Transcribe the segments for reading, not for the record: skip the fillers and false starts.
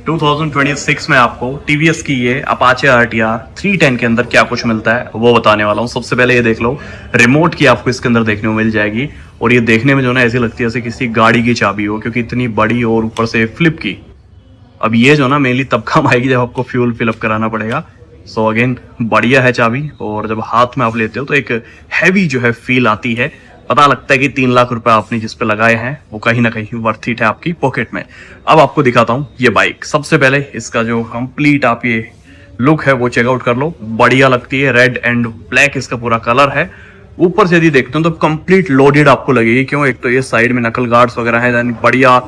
2026 में आपको टीवीएस की ये अपाचे RTR 310 के अंदर क्या कुछ मिलता है वो बताने वाला हूँ। सबसे पहले ये देख लो, रिमोट की आपको इसके अंदर देखने को मिल जाएगी और ये देखने में जो ना ऐसी लगती है जैसे किसी गाड़ी की चाबी हो, क्योंकि इतनी बड़ी और ऊपर से फ्लिप की। अब ये जो ना मेनली तब काम आएगी जब आपको फ्यूल फिलअप कराना पड़ेगा। सो अगेन बढ़िया है चाबी, और जब हाथ में आप लेते हो तो एक हैवी जो है फील आती है। पता लगता है कि 3 लाख रुपए आपने जिस पे लगाए हैं वो कहीं ना कहीं वर्थ इट है आपकी पॉकेट में। अब आपको दिखाता हूँ ये बाइक। सबसे पहले इसका जो कंप्लीट आप ये लुक है वो चेकआउट कर लो, बढ़िया लगती है। रेड एंड ब्लैक इसका पूरा कलर है। ऊपर से यदि देखते हो तो कंप्लीट लोडेड आपको लगेगी। क्यों? एक तो ये साइड में नकल गार्ड्स वगैरह है, बढ़िया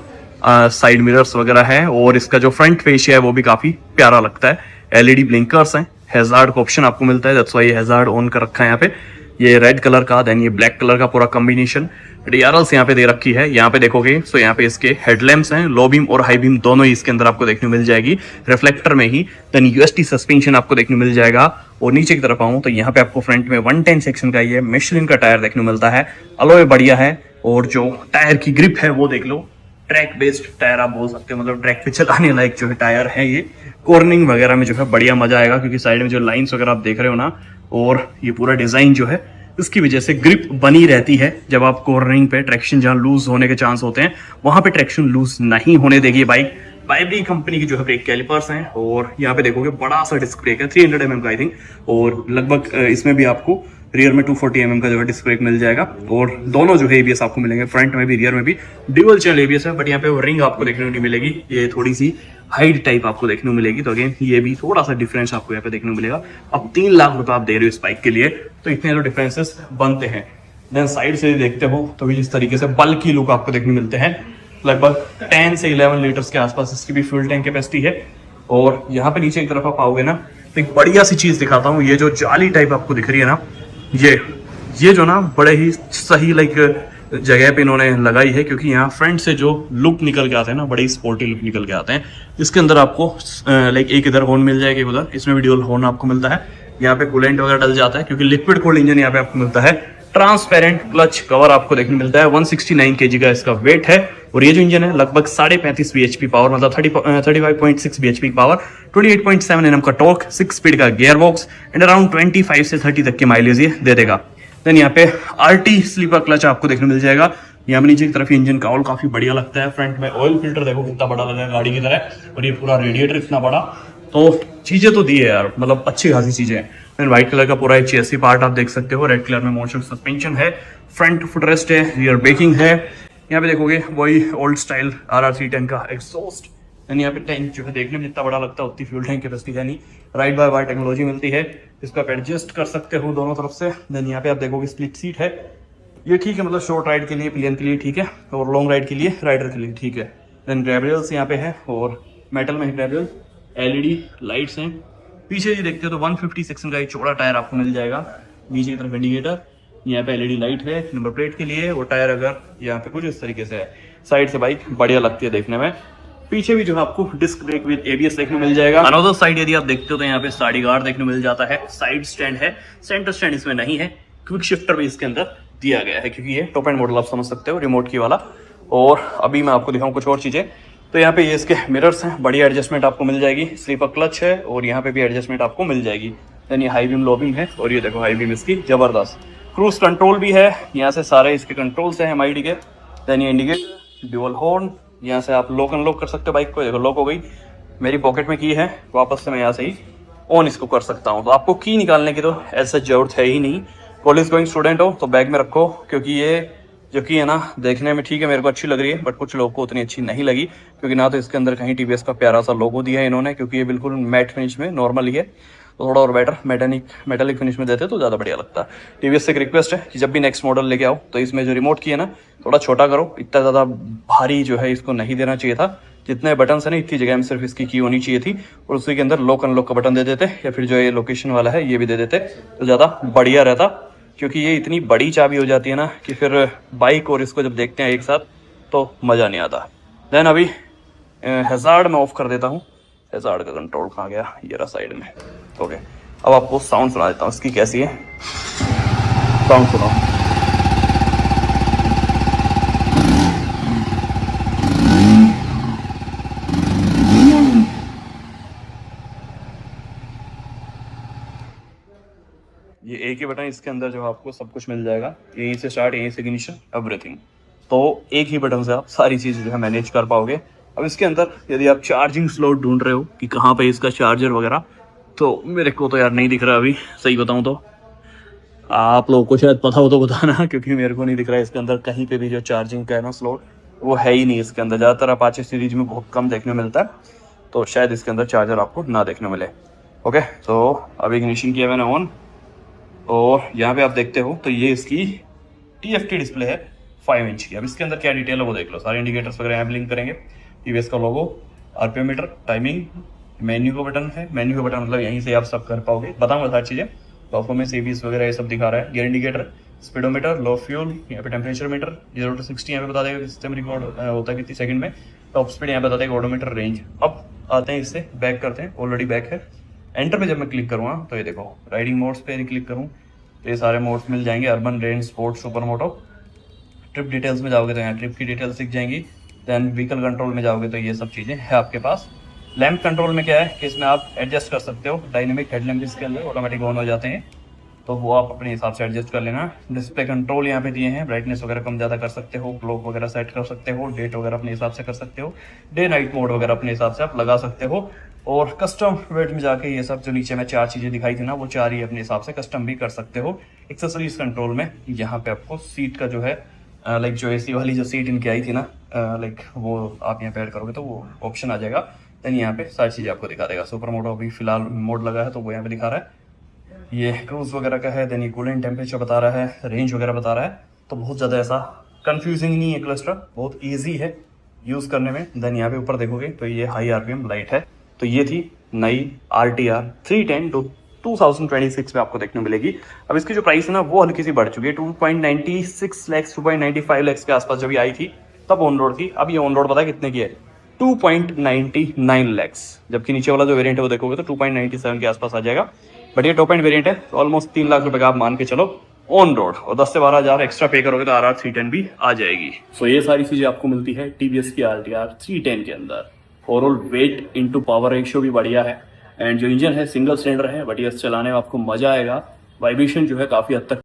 साइड मिरर्स वगैरह है, और इसका जो फ्रंट फेशिया है वो भी काफी प्यारा लगता है। LED ब्लिंकर्स हैं, हैजार्ड का ऑप्शन आपको मिलता है, दैट्स व्हाई ये हैजार्ड ऑन कर रखा है यहाँ पे। ये रेड कलर का, देन ये ब्लैक कलर का पूरा कॉम्बिनेशन। DRLs यहाँ पे दे रखी है। यहाँ पे देखोगे सो यहाँ पे इसके हेडलैम्प्स हैं, लो बीम और हाई बीम दोनों ही इसके अंदर आपको देखने को मिल जाएगी रिफ्लेक्टर में ही। देन UST सस्पेंशन आपको देखने को मिल जाएगा। और नीचे की तरफ आऊँ तो यहाँ पे आपको फ्रंट में 110 सेक्शन का ये मिशलिन का टायर देखने को मिलता है। अलॉय बढ़िया है, और जो टायर की ग्रिप है वो देख लो, ट्रैक बेस्ड टायर आप बोल सकते हो, मतलब ट्रैक पे चलाने लायक जो है टायर है ये। कॉर्निंग वगैरह में जो है बढ़िया मजा आएगा, क्योंकि साइड में जो लाइंस वगैरह आप देख रहे हो ना, और ये पूरा डिजाइन जो है इसकी वजह से ग्रिप बनी रहती है। जब आप कॉर्नरिंग पे ट्रैक्शन जहां लूज होने के चांस होते हैं वहां पे ट्रैक्शन लूज नहीं होने देगी बाइक। बाइबरी कंपनी की जो है ब्रेक कैलिपर्स हैं, और यहाँ पे देखोगे बड़ा सा डिस्क ब्रेक है 300 mm का आई थिंक, और लगभग इसमें भी आपको रियर में 240 mm का जो है डिस्क ब्रेक मिल जाएगा। और दोनों जो है ABS आपको मिलेंगे, फ्रंट में भी रियर में भी ड्यूअल चैनल ABS है। बट यहाँ पे वो रिंग आपको देखने को नहीं मिलेगी, ये थोड़ी सी हाइट टाइप आपको देखने को मिलेगी। तो अगेन ये भी थोड़ा सा डिफरेंस आपको यहाँ पे देखने को मिलेगा। अब 3 लाख रुपए आप दे रहे हो इस बाइक के लिए, तो इतने जो डिफरेंसेस बनते हैं। देन साइड से देखते हो तो भी इस तरीके से बल्कि लुक आपको देखने मिलते हैं। लगभग 10 से 11 लीटर्स के आसपास इसकी भी फ्यूल टैंक कैपेसिटी है। और यहाँ पे नीचे की तरफ आप आओगे ना तो एक बढ़िया सी चीज दिखाता हूँ। ये जो जाली टाइप आपको दिख रही है ना, ये जो ना बड़े ही सही लाइक जगह पे इन्होंने लगाई है, क्योंकि यहाँ फ्रंट से जो लुक निकल के आते हैं ना, बड़ी स्पोर्टी लुक निकल के आते हैं। इसके अंदर आपको लाइक एक इधर हॉर्न मिल जाएगा, उधर इसमें भी ड्यूल हॉर्न आपको मिलता है। यहाँ पे कूलेंट वगैरह डल जाता है, क्योंकि लिक्विड कोल्ड इंजन यहाँ पे आपको मिलता है। ट्रांसपेरेंट क्लच कवर आपको देखने मिलता है। 169 kg का इसका वेट है, और ये जो इंजन है लगभग 35.5 bhp पावर, मतलब 35.6 bhp पावर, 28.7 Nm का टॉर्क, 6 स्पीड का गियर बॉक्स, एंड अराउंड 25 से 30 तक की माइलेज ये दे देगा। देन यहाँ पे RT स्लीपर क्लच आपको देखने मिल जाएगा। यहाँ पे नीचे की तरफ इंजन का ऑयल काफी बढ़िया लगता है। फ्रंट में ऑयल फिल्टर देखो कितना बड़ा लगा है गाड़ी की तरह, और ये पूरा रेडिएटर इतना बड़ा। तो चीजें तो दी है यार, मतलब अच्छी खासी चीजें हैं। देन व्हाइट कलर का पूरा चेसी पार्ट आप देख सकते हो। रेड कलर में मोशन सस्पेंशन है, फ्रंट फुटरेस्ट है, रियर ब्रेकिंग है। यहाँ पे देखोगे वही ओल्ड स्टाइल RR 310 का एग्जॉस्ट। यहाँ पे टैंक जो है देखने में जितना बड़ा लगता है उतनी फ्यूल टैंक कैपेसिटी है नहीं। राइड बाय वायर टेक्नोलॉजी मिलती है, इसको आप एडजस्ट कर सकते हो दोनों तरफ से। देन यहाँ पे आप देखोगे स्प्लिट सीट है, ये ठीक है, मतलब शॉर्ट राइड के लिए, प्लेन के लिए ठीक है, और लॉन्ग राइड के लिए, राइडर के लिए ठीक है। देन ग्रैब रेल्स यहाँ पे है, और मेटल में ग्रैब रेल, LED लाइट्स हैं। पीछे ये देखते हो तो 150 सेक्शन का एक चौड़ा टायर आपको मिल जाएगा। नीचे की तरफ इंडिकेटर, यहाँ पे LED लाइट है नंबर प्लेट के लिए, और टायर अगर यहाँ पे कुछ इस तरीके से है। साइड से बाइक बढ़िया लगती है देखने में। पीछे भी जो है आपको डिस्क ब्रेक विद ABS देखने मिल जाएगा। अनदर साइड यदि आप देखते हो तो यहाँ पे स्टाडी गार्ड देखने मिल जाता है। साइड स्टैंड है, सेंटर स्टैंड इसमें नहीं है। क्विक शिफ्टर भी इसके अंदर दिया गया है, क्योंकि ये टॉप एंड मॉडल आप समझ सकते हो, रिमोट की वाला। और अभी मैं आपको दिखाऊं कुछ और चीजें। तो यहाँ पे ये इसके मिरर्स हैं, बढ़िया एडजस्टमेंट आपको मिल जाएगी। स्लीपर क्लच है, और यहाँ पे भी एडजस्टमेंट आपको मिल जाएगी। देन ये हाई बीम लो बीम है, और ये देखो हाई बीम इसकी जबरदस्त। क्रूज कंट्रोल भी है, यहाँ से सारे इसके कंट्रोल्स हैं MID के। देन ये इंडिकेटर, ड्यूअल हॉर्न, यहाँ से आप लॉक अनलॉक कर सकते हो बाइक को। देखो लॉक हो गई, मेरी पॉकेट में की है, वापस से मैं यहाँ से ही ऑन इसको कर सकता हूँ। तो आपको की निकालने की तो ऐसा जरूरत है ही नहीं। कॉलेज गोइंग स्टूडेंट हो तो बैग में रखो, क्योंकि ये जो की है ना देखने में ठीक है, मेरे को अच्छी लग रही है, बट कुछ लोगों को उतनी अच्छी नहीं लगी, क्योंकि ना तो इसके अंदर कहीं TVS का प्यारा सा लोगो दिया है इन्होंने, क्योंकि ये बिल्कुल मैट फिनिश में नॉर्मल ही है। तो थोड़ा और बेटर मेटालिक फिनिश में देते तो ज़्यादा बढ़िया लगता। TVS से एक रिक्वेस्ट है कि जब भी नेक्स्ट मॉडल लेके आओ तो इसमें जो रिमोट की है ना थोड़ा छोटा करो। इतना ज़्यादा भारी जो है इसको नहीं देना चाहिए था। जितने बटन है ना इतनी जगह में सिर्फ इसकी की होनी चाहिए थी, और उसी के अंदर लॉक अनलॉक का बटन दे देते, या फिर जो ये लोकेशन वाला है ये भी दे देते तो ज़्यादा बढ़िया रहता। क्योंकि ये इतनी बड़ी चाबी हो जाती है ना कि फिर बाइक और इसको जब देखते हैं एक साथ तो मज़ा नहीं आता। देन अभी हैजार्ड में ऑफ कर देता हूँ। हैजार्ड का कंट्रोल कहाँ गया, ये रहा साइड में। ओके, अब आपको साउंड सुना देता हूँ इसकी कैसी है। साउंड सुनो। ये एक ही बटन, इसके अंदर जो आपको सब कुछ मिल जाएगा, यहीं से स्टार्ट, यहीं से इग्निशन, एवरीथिंग। तो एक ही बटन से आप सारी चीज़ जो है मैनेज कर पाओगे। अब इसके अंदर यदि आप चार्जिंग स्लॉट ढूंढ रहे हो कि कहाँ पे इसका चार्जर वगैरह, तो मेरे को तो यार नहीं दिख रहा अभी, सही बताऊँ तो। आप लोगों को शायद पता हो तो बताना, क्योंकि मेरे को नहीं दिख रहा है इसके अंदर कहीं पे भी जो चार्जिंग का है ना स्लॉट, वो है ही नहीं इसके अंदर। ज़्यादातर अपाचे सीरीज में बहुत कम देखने को मिलता है, तो शायद इसके अंदर चार्जर आपको ना देखने मिले। ओके, तो अभी इग्निशन किया मैंने ऑन, और यहाँ पे आप देखते हो तो ये इसकी TFT डिस्प्ले है 5 इंच की। अब इसके अंदर क्या डिटेल है वो देख लो, सारे इंडिकेटर्स वगैरह यहाँ ब्लिंक करेंगे, टीवीएस का लोगो, RPM मीटर, टाइमिंग, मेन्यू का बटन है। मेन्यू का बटन मतलब यहीं से आप सब कर पाओगे, बताऊंगा सारी चीज़ें। परफॉर्मेंस ABS वगैरह ये सब दिखा रहा है। गियर इंडिकेटर, स्पीडोमीटर, लो फ्यूल, यहाँ पे टेम्परेचर मीटर, 0 to 60 यहाँ पे बता देगा सिस्टम रिकॉर्ड होता है कितनी सेकंड में। टॉप स्पीड यहाँ बता देगा, ओडोमीटर, रेंज। अब आते हैं इससे बैक करते हैं, ऑलरेडी बैक है। एंटर पे जब मैं क्लिक करूँगा तो ये देखो राइडिंग मोड्स पे क्लिक करूँ तो ये सारे मोड्स मिल जाएंगे, urban, range, sport, super moto. Trip details में जाओगे तो यहाँ ट्रिप की डिटेल्स दिख जाएंगी। देन व्हीकल कंट्रोल में जाओगे तो ये सब चीज़ें है आपके पास। लैंप कंट्रोल में क्या है कि इसमें आप एडजस्ट कर सकते हो, डायनेमिक हेडलैम्प इसके अंदर ऑटोमेटिक ऑन हो जाते हैं, तो वो आप अपने हिसाब से एडजस्ट कर लेना। डिस्प्ले कंट्रोल यहाँ पे दिए हैं, ब्राइटनेस वगैरह कम ज़्यादा कर सकते हो, क्लॉक वगैरह सेट कर सकते हो, डेट वगैरह अपने हिसाब से कर सकते हो, डे नाइट मोड वगैरह अपने हिसाब से आप लगा सकते हो। और कस्टम वेट में जाके ये सब जो नीचे में 4 चीज़ें दिखाई थी ना, वो 4 ही अपने हिसाब से कस्टम भी कर सकते हो। एक्सेसरीज कंट्रोल में यहाँ पे आपको सीट का जो है लाइक जो AC वाली जो सीट इनकी आई थी ना, लाइक वो आप यहाँ पे ऐड करोगे तो वो ऑप्शन आ जाएगा। देन यहाँ पे सारी चीज़ें आपको दिखा देगा। सुपर मोटो अभी फिलहाल मोड लगा है तो वो यहाँ पे दिखा रहा है। ये क्रूज वगैरह का है। देन ये कूलिंग टेम्परेचर बता रहा है, रेंज वगैरह बता रहा है। तो बहुत ज़्यादा ऐसा कंफ्यूजिंग नहीं है क्लस्टर, बहुत ईजी है यूज़ करने में। देन यहाँ पे ऊपर देखोगे तो ये हाई RPM लाइट है। तो ये थी नई RTR 310 जो 2026 में आपको देखने को मिलेगी। अब इसकी जो प्राइस है ना वो हल्की सी बढ़ चुकी है, 2.96 लैक्स 2.95 लैक्स के आसपास जब ये आई थी तब ऑन रोड थी। अब ये ऑन रोड पता है कितने की है, 2.99 लैक्स। जबकि नीचे वाला जो वेरिएंट है वो देखोगे तो 2.97 के आसपास आ जाएगा। बट ये टॉप एंड वेरिएंट है, तो ऑलमोस्ट 3 लाख रुपए का आप मान के चलो ऑन रोड, और 10 से 12 हज़ार एक्स्ट्रा पे करोगे तो RR 310 भी आ जाएगी। सो ये सारी चीजें आपको मिलती है TVS की RTR 310 के अंदर। Overall weight into power ratio भी बढ़िया है, एंड जो इंजन है सिंगल सिलेंडर है, बढ़िया चलाने में आपको मजा आएगा। वाइब्रेशन जो है काफी हद तक